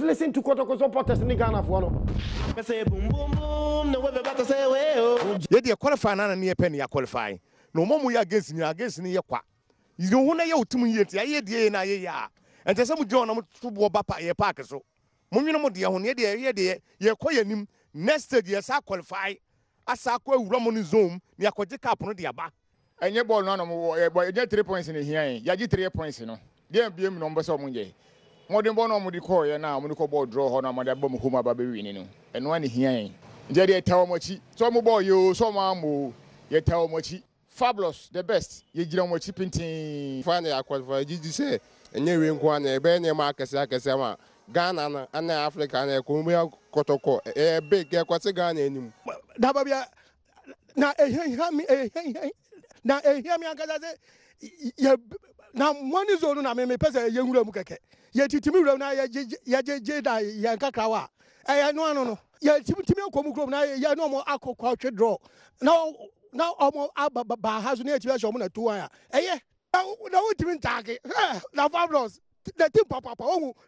listen to Kotoko supporters in Ghana for no. Say boom boom boom, no way about to say way oh. Ye dey qualify na near penny ya qualify. No more we against ni ye kwa. You don't want to tumi yet ye dey na ye ya. And tell some John to bo bapa ye park so. Munyo mo dia ho ne dey ye kwa yanim next stage ye sa qualify. Asa kwa Roman zone ni akwaje cap no dia ba. Enye ball no mo boy enye 3 points in here. Ya gi 3 points no. Dey biem no mbo so mo nje. Modern born on the call, and now Monaco ball draw on my bomb whom about winning. And one here, Jerry Tawamochi, some boy, you, some amu, yet Tawamochi, fabulous, the best, ye Giromochi painting. Finally, I qualified, did you say? And you ring one, a Benny Marcus Akasama, Ghana, and Africa, and a Columbia Kotoko, a big Quasagan in Dababia. Now, hear me, now, one is on a person, a young Romukake. Yet, Timmy Rona, Jeda, Yankakawa. I know. Yet, Timmy Komukro, ya no more aqua culture draw. Now, almost Abba has near to your woman at 2 hours. Eh, now, Timmy Target. Now, fabulous. The thing, Papa,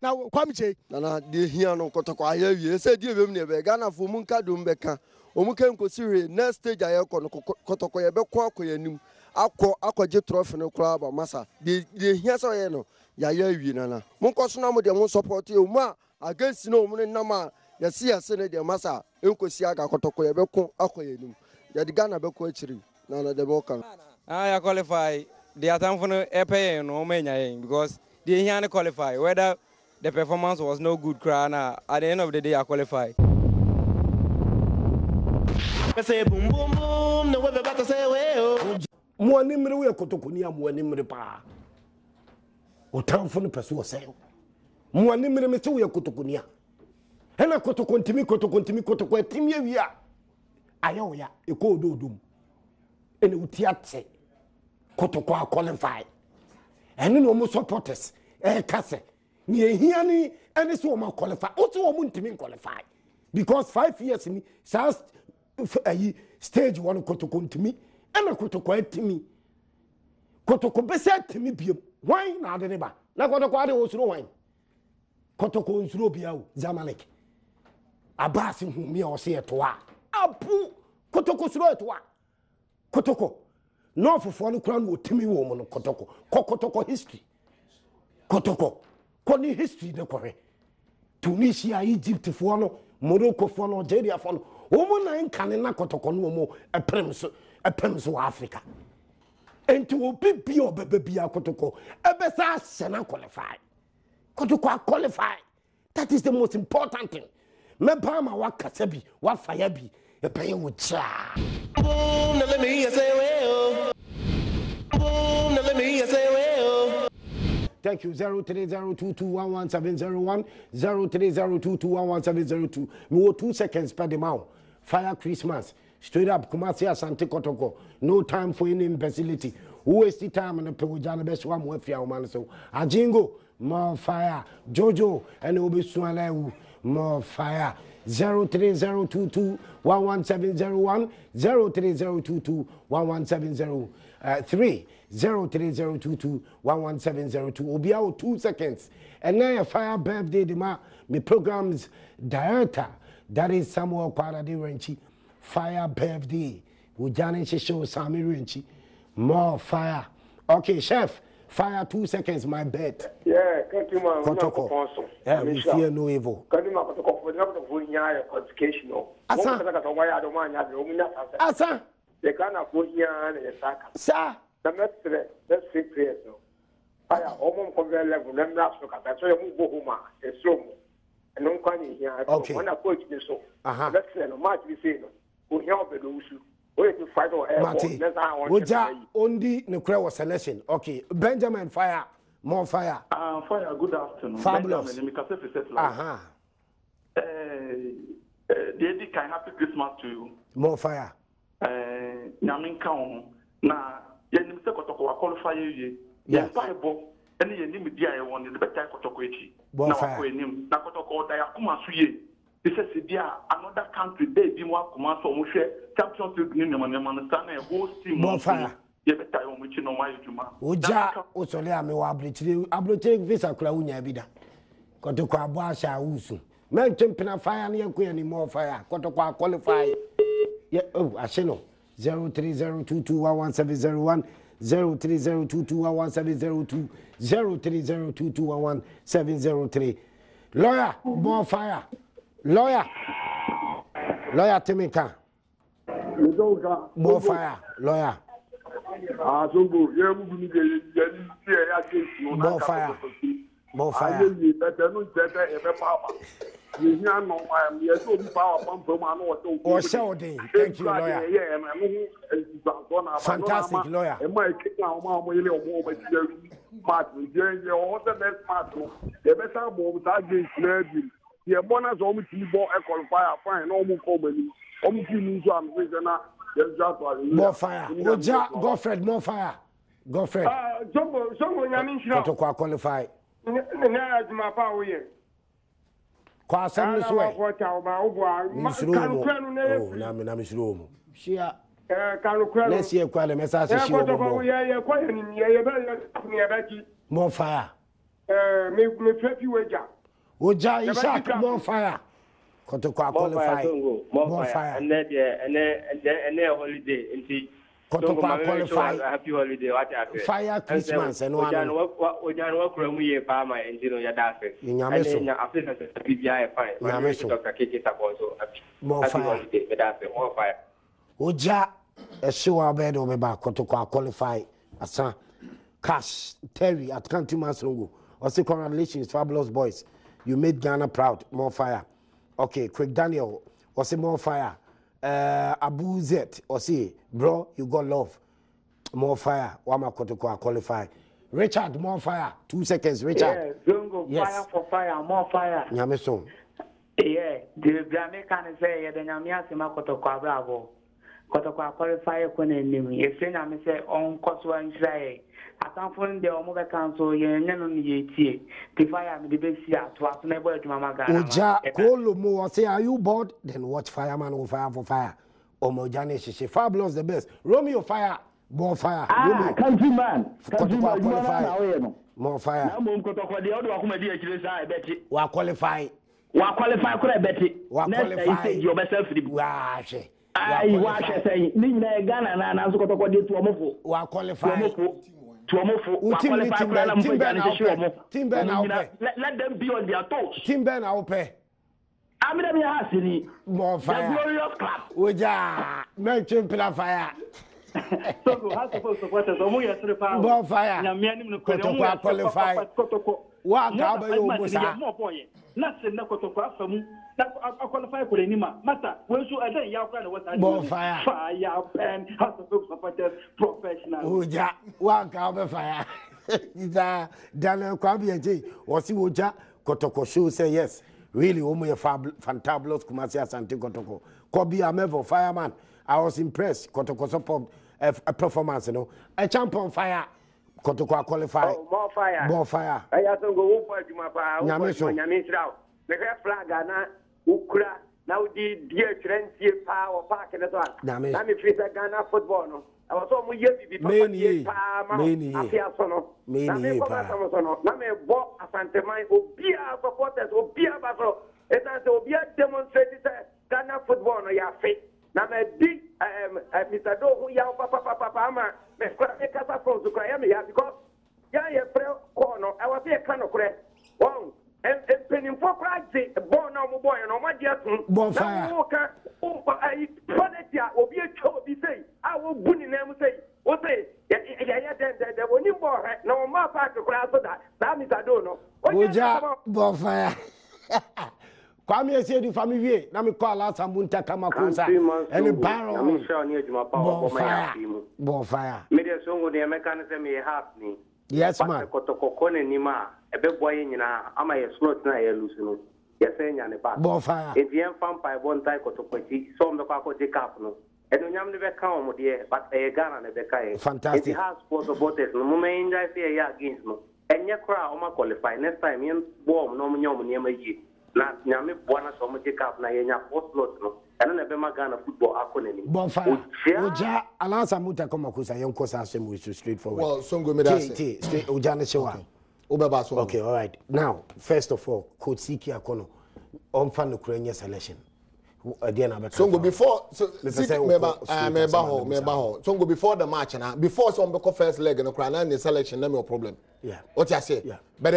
now, Quamiche. Nana, dear Hiano Kotoko, I hear you. Said you never Ghana for Munka Dumbeka. Omukem Kosiri, next stage I Kotoko, Bequako, Aqua Jet Trophy no club or Massa. The Hiaso, Yaya Nana. Munkosnamo de Mon support you, ma, against no Nama, Yasia Senator Massa, Unko Siaga Kotoko, Beko, Aquayanum. The Ghana Bequetry, Nana de Boca. I qualify the attempt for Epe no mania because they can't qualify. Whether the performance was no good, Krana, at the end of the day, I qualify. Say boom boom boom, no way about to say way oh. Mwanimre we Kotokunia, Mwanimre pa. O town for the person was saying. Mwanimre me we Kotokunia. And I Kotokuntimi, Timia. Ayoya, a cold doom. And Utiatse. Kotokwa qualify. And no more supporters, Casse. Near Hiani, and it's woman qualify. Also, a Muntimin qualify. Because 5 years in South stage 1 Kotokuntimi. And a Kotoko to me. Kotoko beset to me, wine now the neighbor. Now Kotoko was no wine. Kotoko is Robia, Zamalek. A basin whom me or say to wa. Apu Kotoko slow to wa. Kotoko. No for 4 crown with Timmy woman Kotoko. Kotoko history. Kotoko. Koni history the correct. Tunisia, Egypt for no, Morocco for no, Algeria for no. Woman ain't canning Kotoko no more a premise. A premise of Africa. And to be or baby Kotoko, a besa sena qualify. Kotoko qualify. That is the most important thing. Me Bama wa kasebi, wa fayabi, a pay with cha. Boom, let me hear say way Boom, let me hear say way Thank you. 0302211701 0302211702. Me 2 seconds per the mouth. Fire Christmas. Straight up, Kumasi Asante Kotoko. No time for any imbecility. Who waste the time and the Pewjana best one with your man? So, Ajingo, more fire. Jojo, and Obi Swale, more fire. 0302211701 0302211703 0302211702. Obi out 2 seconds. And now fire birthday, my program's director. That is Samuel Kwarade Renchi. Fire birthday. Ujani show Sami Renchi. More fire. Okay, chef. Fire 2 seconds, my bet. Yeah, can't you man? Kotoko. Yeah, we fear no evil. Can't you man? Kotoko for the educational. Asa. Asa. They can't afford here and a sack. Sir. The message, let's say prayers. Fire, almost from their level, them last look at that. So you move home, a slow. And no one here. Okay. When I coach this so. Let's say no match we say no. Who help the Lusu. Wait to fight or Marty, only Nuclear selection. Okay, Benjamin, fire, more fire. Fire, good afternoon. Fabulous. The Eddie can happy Christmas to you. More fire. Yamin Kaon. Now, Yanim Sekotoko qualify you. Yes, Bible. Any media I want the better Kotokochi. More fire. Nakotoko, Diakuma Suye. This is another country, they be more command for Mushe, Champions League Union, and understand a whole team. More fire. You better on which you know my Juma. Oja, Osole, I may abroad visa Claunia Bida. Kotoko Abasha Usu. Men Chimpina fire near Queen more fire. Kotoko qualify. Yeah, oh, I should know. 0302211701 0302211702 0302211703. Lawyer, more fire. Lawyer Timika. More fire. Lawyer. More fire. More fire. Oh, shouting. Thank you, lawyer. Fantastic, lawyer. More fire. Oja, Godfred, more fire. Godfred. Kotoko qualify. Kwa sami suwe. Misromo. Oh, na misromo. Shia. Let's hear kwa le message shia more fire. Me frepi weja. Oja Isaac more fire. Kotoko qualify. More fire. And holiday inti. Kotoko qualify. Happy holiday. What happened? Fire Christmas and one. Ojan work from we farmer and you know your dafe. Inyameso. After that PBI fine. Inyameso. Dr. Kiki Saponso. More fire. Holiday. Dafe more fire. Oja a show our bed over back. Kotoko qualify. Asa Cash Terry at Country Masongo. Also congratulations, fabulous boys. You made Ghana proud. More fire. Okay, Quick Daniel. Also more fire. Abu Zet, or see, bro, you got love. More fire. Wama Kotoko qualify. Richard, more fire. 2 seconds, Richard. Yeah, Zongo, yes. Fire for fire, more fire. Nyameso. Yeah, the Jamaican say, the Nyamiasima Kotoko Bravo. Kotoko qualify when enemy. If you know, say, on Koswa and say, I can't find the Omega Council, you're not the fire, the best year to us never to Mama Gana. Oja, Kolo Mo, say, are you bored? Then watch Fireman or Fire for Fire. Omojane, she fabulous the best. Romeo fire, more fire. Ah, countryman. Kotoko qualify. More fire. Wa qualify. Wa qualify kura beti. Wa qualify. You yourself free. Wa she. Ai wa she say ni na Ghana na so kotoko de tuomofo. Wa qualify. Tuomofo. Timber now. Let them be on their toes. Timber now pay. Amina hasini. More fire. The glorious club. Oja, mention fire. So how supposed to what is omo yesre pa. More fire. Kotoko qualify. Kotoko. Wa ka ba yo musa. Na se na Kotoko afamu. Na qualify for anima. Master, we so eden ya kwa na what are more fire. Fire pen. How supposed supporters professional. Oja, wa ka ba fire. Ida Daniel Kwabiaje, Osi Oja, Kotoko show say yes. Really, fantabulous Kumasi Asante Kotoko. Kobe Amevo, fireman. I was impressed. Kotoko support a performance, you know. A champion fire. Kotoko qualify. Oh, more fire. More fire. I have to go over to my power. Nyamisrao. The flag, Ukra. Now the dear Trency power park in the one. Nami Frisa Ghana football. No. I was almost years before. Many. Name bought a Santamai, Obia supporters, Obia Basso. It has Obia demonstrated Ghana football. No, ya fit. Now, big Mr. Do, who ya papa, Mescasa from Zukrayami, because ya corner, I was here kind of correct. One. And penny for Christ, born no boy, no my dear. Bonfire. I will be a show, be say, I will boon in them say, what say, there were new boy, no more part to class for that. That is I don't know. Oja, bonfire. Kwame ese di family na me call out Sambunta Kamakusa and Barrow. I'm sure near my power bonfire. Media song the mechanism may have me. Yes, man. Kotoko nima a big boy in am I a slot na a lucino. Yes, and a back. Bonfire. If you am found by one type of Kotoko, some the Paco de Capno. And when you am never come, dear, but a gun and a becay. Fantastic. It has for the borders, no moment I say a against me. And your crowd, my qualify next time, you warm no near my year. Na nyame buana so mo take up na yenya post lot no eno na be magana football akoni bonfire oja alansa muta koma kusa yonko sa asem we straight forward well songo me that straight oja na chewa Obeba so. Okay, all right. Now, first of all, Coach Siki Akono on fan Ukrainian selection. Songo before so meba Songo before the match na before some be first leg no kra na the selection na me problem. Yeah. What you say? Yeah. But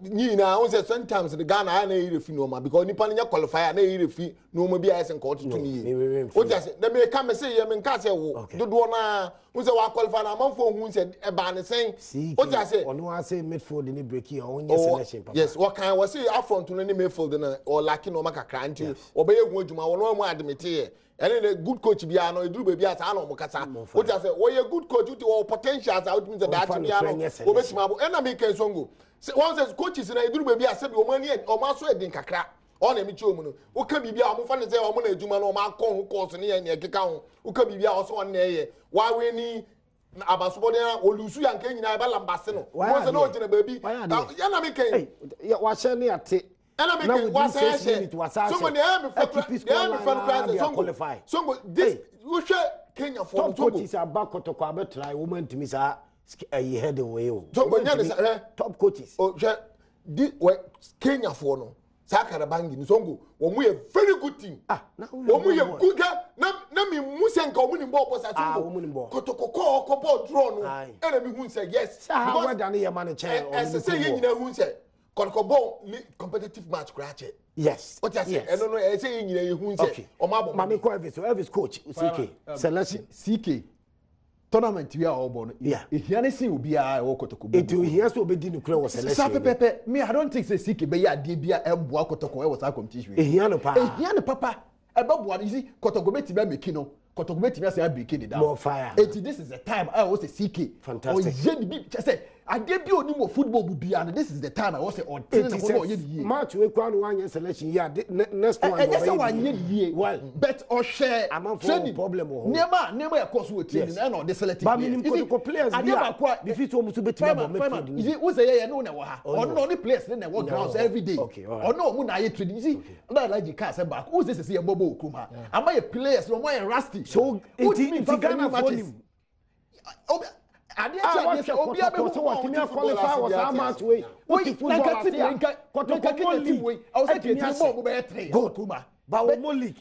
you know, I say sometimes the Ghana na refi no ma because nipa nya qualifier na refi no ma bia esen court to me. What you say? Dem me come say me nka say wo dodo na we say wa qualify na manfo hu say e ba ne sen. What you say? Ono wa say midfield ni break here on your selection papa. Yes, what kind was say up front no ni midfield na or lacking no maka kranti. Obeye hu adwuma wono mu admit here. And a good coach bia no eduru baby as ano mokasa. What you say? We a good coach with your potentials out means that bia no obetima bo na make Songo. One says coaches na eduru baby as be o mani o ma so edin kakra. O na mi chi omu no. O ka bibia o mo fa ne say o mo na adwuma no o ma kon ho course ne ya ne keka ho. O ka bibia o so on na ye. Wa we ni abasobode na olusu ya nka nyina ba lambase no. Mo say no gina baby. Ya na make wa share ne ate. And I make one say someone Songo this you share Kenya for top coaches are back to Kwabe try woman to miss a head away. Top coaches. Oh, this Kenya for no. Sakara Bangi Songo. We a very good team. We a good guy. Na mi musen ka omuni mbo posa Songo. Kotoko kopo draw no. Enemy who say yes. How than your manager. As say you who say Kokobo competitive match crache. Yes. What you say? I don't know. I say you who say. Mami ko Elvis coach CK selection CK tournament we are all born. Yeah. If you see obi a wo Kotoko. It will hear so be di nukre was selection. Pepe me I don't think say CK be ya de bia emboa Kotoko e was a competition. Ehia no pa. Ehia no papa. Ebeboa you see Kotoko be ti be make no. Kotoko be ti be say break it down. More fire. This is the time I was a CK. Fantastic. Say I debut on football bia and this is the time I was say on match we kwan one selection yeah next one well bet or share training problem never of course we training and on the selecting but meaning for players be fit to almost bet you see who say no na wa on only players na work grounds every day or no mu na training you see that like car say back who say say bobo okuma am I players no more rusty so it Ghana for him I didn't Obi Abe qualify was how much way. What if football last year? I was saying more better. Go Kuma. But one league.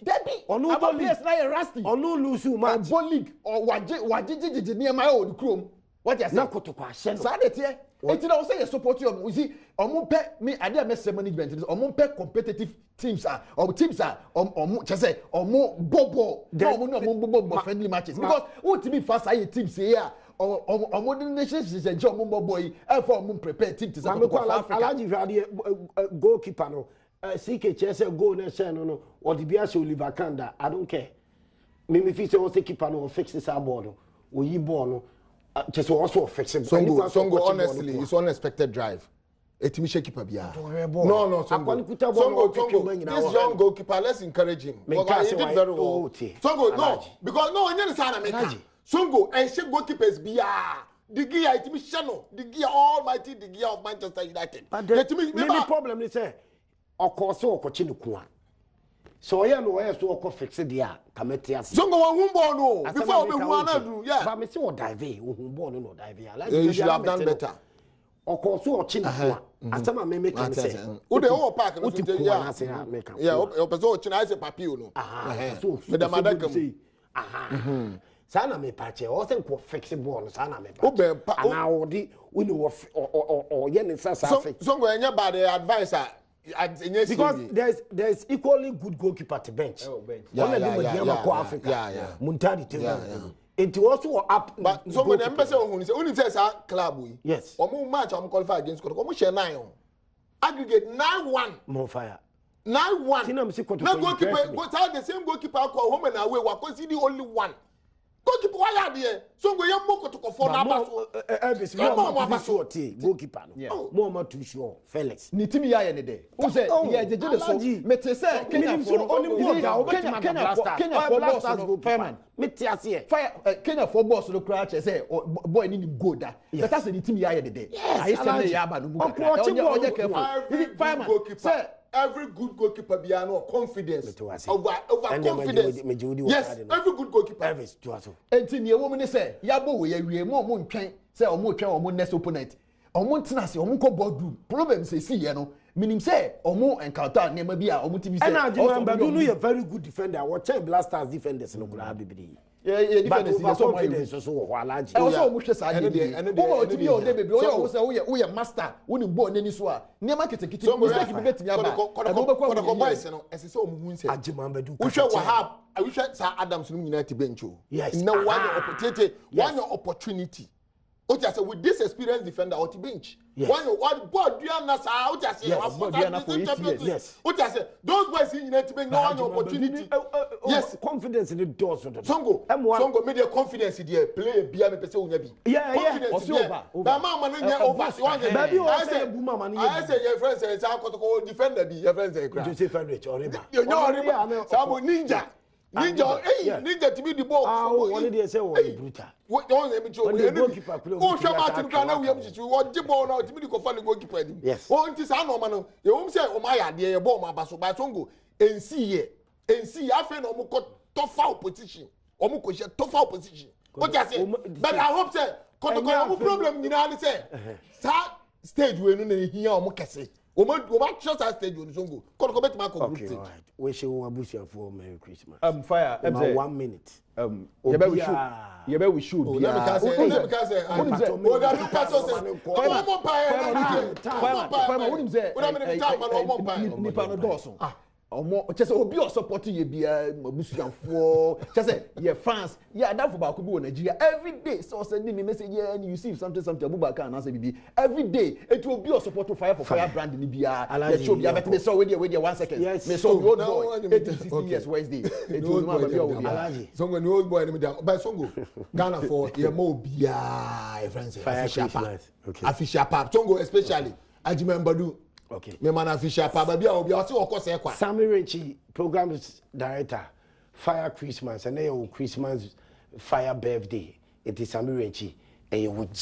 Onu ball league. Na rusty. Onu lose match. Ball league or waji near my old crew. What you say? Na kotoko ahye no. Sa de tie. Enti na we say support you. You see, omo pe me ade am management. Omo pe competitive teams are or teams are omo che say omo bobo. Omo no bobo friendly matches because what to be fast aye teams here. Modern nations is a job boy for prepare team to Alaji Vadi goalkeeper no CK Chelsea goal na share no or the Biasho Oliver Kanda I don't care me fi say o keeper no fix this board no o yi ball no just also fix him Songo honestly it's unexpected drive etimi keeper bia no Songo this young goalkeeper let's encourage him because he did very well Songo no because no onye say na make Songo and she goalkeepers bia the gear it me channel the gear almighty the gear of Manchester United but the problem is say okoso okochi ne kuan so ya no we so okọ fix dia kameti ase Songo won hu ball no before we hu anadu yeah but me say o dive hu ball no dive you should have done better okoso ochi ne kuan asama me make say o de o park no yeah o person ochi na say papio no so the madam sana me pache o se ko flexible no sana me pache ana odi we no or ye ne sasa fix so go enya bad advice because there's equally good goalkeeper to bench yeah Muntari it also up but so when embassy ohun say only say sa club we yes omo match am qualify against omo share 9 aggregate 9-1 more fire 9-1 na goalkeeper go tell the same goalkeeper call home and away wa consider only one goalkeeper why are there so go yam moko to for na baso Elvis mo sure goalkeeper no mo ma too sure Felix ni timi ya ne de who say yeah jeje de so mete say Kenya for blasters go fireman mete ase fire Kenya for boss no crash say boy ni go da that say ni timi ya ne de I say ya ba no mu fireman say every good goalkeeper be no confidence over confidence yes every good goalkeeper enti ne wo me say ya bo we ya wie mo ntwen say o mo twen o mo next opponent omo ntina se omo ko boardroom problem say see ye no minim say omo encounter nema bi a omo timi say and Ajima Badu no a very good defender what time Blasters defenders no kura bibiri yeah defenders dey so confidence so wo alaji e so omo hwe sa dey omo timi o dey baby o say wo ye master wo ni ball nani so a nema ketekete mistake bi betimi aba ko boys no ese say omo hu say Ajima Badu wo hwe Wahab wo hwe sa Adams no nyina ti bench o na one opportunity what you say with this experienced defender on the bench? Yes. One boy do you say? What you say? Yes. What you say? Those boys in the bench no one opportunity. Yes. Confidence in the doors. Songo made your confidence in the play. Be a person who be. Confidence over. The man man over. Baby, I say your friends say I got to defender. Be your friends say. You say friend rich or riba. You know, Sabo ninja. Ninja to be the ball. One day say oh brutal. What don't let me show you. Oh, Shabbat Kana we have to what the ball now to be the confirmed goalkeeper. Yes. Oh, it is an man. You won't say oh my dear ball my basso by Songo and see I feel no tough foul position. Omuko share tough foul position. What you say? But I hope say no problem you know say. Stage we no here omukese. Oma just that stage on Songo. Kono bet ma ko group stage. Wish you abusia for Merry Christmas. Fire. 1 minute. Yebe we should. Let me say. Omo chese obi o support ye bia mabusuanfo chese ye fans ye adafo ba ko bi wo Nigeria every day so send me message yeah and you see something Abubakar and say bibi every day it will be o support fire for fire brand ni bia ye show bia bet me so we there 1 second me so the old boy 16 years Wednesday it will ma ba bia Alaji Songo no old boy ni me down by Songo Ghana for ye mo bia e friends official pap Songo especially Ajima Badu. Okay. Me man official pa ba bia obi o se okose kwa. Sammy Richie, programs director, Fire Christmas, and then Christmas Fire Birthday. It is Sammy Richie. And you would